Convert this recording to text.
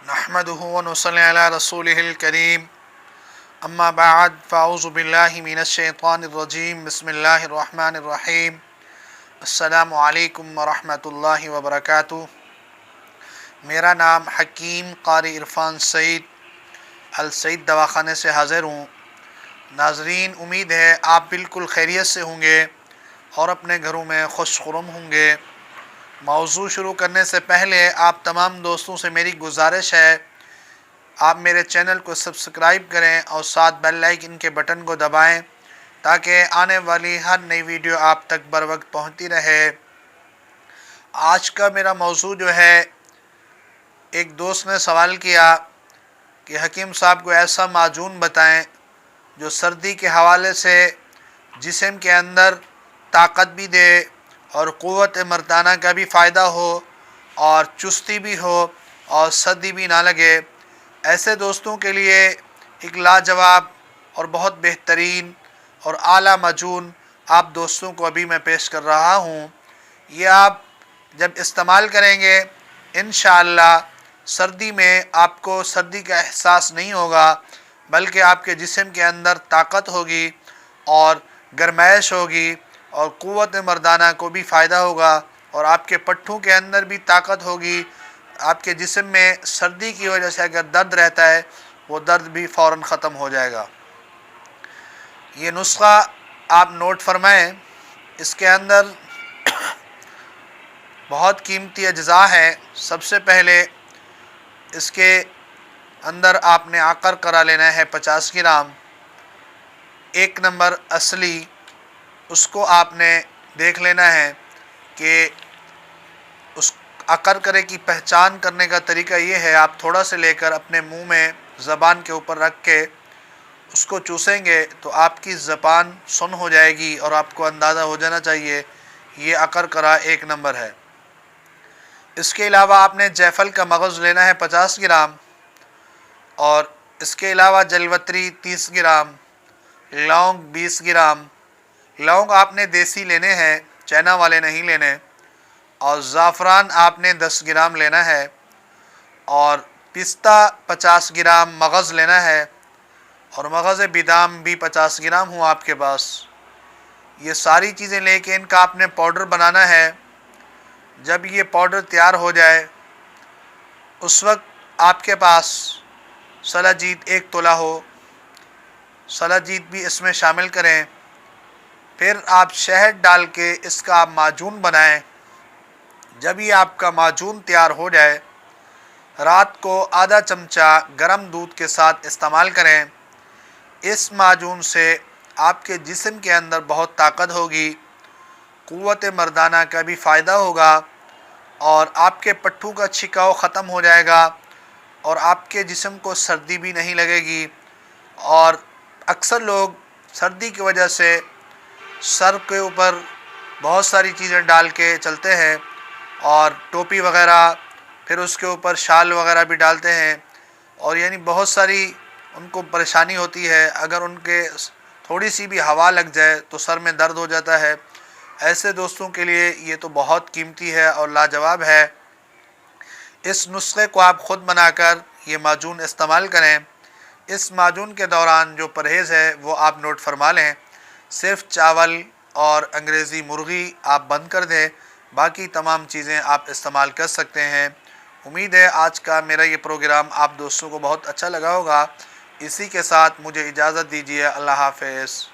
नहमदुहु व नुसल्ली अला रसूलिहिल करीम अम्मा बाद फ़अऊज़ु बिल्लाहि मिनश्शैतानिर्रजीम बिस्मिल्लाहिर्रहमानिर्रहीम अस्सलामु अलैकुम व रहमतुल्लाहि व बरकातुहू। मेरा नाम हकीम क़ारी इरफ़ान सईद अल सईद दवाख़ाने से हाज़िर हूँ। नाज़रीन, उम्मीद है आप बिल्कुल खैरियत से होंगे और अपने घरों में खुशखुरम होंगे। मौज़ू शुरू करने से पहले आप तमाम दोस्तों से मेरी गुजारिश है, आप मेरे चैनल को सब्सक्राइब करें और साथ बेल आइकन के बटन को दबाएं ताकि आने वाली हर नई वीडियो आप तक बर वक्त पहुँचती रहे। आज का मेरा मौज़ू जो है, एक दोस्त ने सवाल किया कि हकीम साहब को ऐसा माजून बताएं जो सर्दी के हवाले से जिस्म के अंदर ताकत भी दे और क़ुव्वत मर्दाना का भी फ़ायदा हो और चुस्ती भी हो और सर्दी भी ना लगे। ऐसे दोस्तों के लिए एक लाजवाब और बहुत बेहतरीन और आला माजून आप दोस्तों को अभी मैं पेश कर रहा हूँ। ये आप जब इस्तेमाल करेंगे इंशाअल्लाह सर्दी में आपको सर्दी का एहसास नहीं होगा, बल्कि आपके जिस्म के अंदर ताकत होगी और गर्माइश होगी और क़ुव्वत मर्दाना को भी फ़ायदा होगा और आपके पट्ठों के अंदर भी ताकत होगी। आपके जिस्म में सर्दी की वजह से अगर दर्द रहता है वो दर्द भी फ़ौरन ख़त्म हो जाएगा। ये नुस्ख़ा आप नोट फरमाएं। इसके अंदर बहुत कीमती अज्ज़ा है। सबसे पहले इसके अंदर आपने आकर करा लेना है 50 ग्राम। एक नंबर असली, उसको आपने देख लेना है कि उस अकर करे की पहचान करने का तरीका ये है, आप थोड़ा से लेकर अपने मुंह में ज़बान के ऊपर रख के उसको चूसेंगे तो आपकी ज़बान सुन हो जाएगी और आपको अंदाज़ा हो जाना चाहिए ये अकर करा एक नंबर है। इसके अलावा आपने जायफल का मगज़ लेना है 50 ग्राम और इसके अलावा जलवत्री 30 ग्राम, लौंग 20 ग्राम। लौंग आपने देसी लेने हैं, चाइना वाले नहीं लेने। और ज़ाफ़रान आपने 10 ग्राम लेना है और पिस्ता 50 ग्राम मगज़ लेना है और मगज़ बादाम भी 50 ग्राम हो आपके पास। ये सारी चीज़ें लेके इनका आपने पाउडर बनाना है। जब ये पाउडर तैयार हो जाए उस वक्त आपके पास सलाजीत 1 तोला हो, सलाजीत भी इसमें शामिल करें। फिर आप शहद डाल के इसका आप माजून बनाएं। जब ये आपका माजून तैयार हो जाए, रात को आधा चमचा गर्म दूध के साथ इस्तेमाल करें। इस माजून से आपके जिस्म के अंदर बहुत ताकत होगी, क़ुव्वत मर्दाना का भी फ़ायदा होगा और आपके पट्ठों का छिकाव ख़त्म हो जाएगा और आपके जिस्म को सर्दी भी नहीं लगेगी। और अक्सर लोग सर्दी की वजह से सर के ऊपर बहुत सारी चीज़ें डाल के चलते हैं और टोपी वग़ैरह, फिर उसके ऊपर शाल वग़ैरह भी डालते हैं और यानी बहुत सारी उनको परेशानी होती है। अगर उनके थोड़ी सी भी हवा लग जाए तो सर में दर्द हो जाता है। ऐसे दोस्तों के लिए ये तो बहुत कीमती है और लाजवाब है। इस नुस्खे को आप ख़ुद बनाकर ये माजून इस्तेमाल करें। इस माजून के दौरान जो परहेज़ है वो आप नोट फरमा लें। सिर्फ़ चावल और अंग्रेज़ी मुर्गी आप बंद कर दें, बाकी तमाम चीज़ें आप इस्तेमाल कर सकते हैं। उम्मीद है आज का मेरा ये प्रोग्राम आप दोस्तों को बहुत अच्छा लगा होगा। इसी के साथ मुझे इजाज़त दीजिए। अल्लाह हाफ़िज़।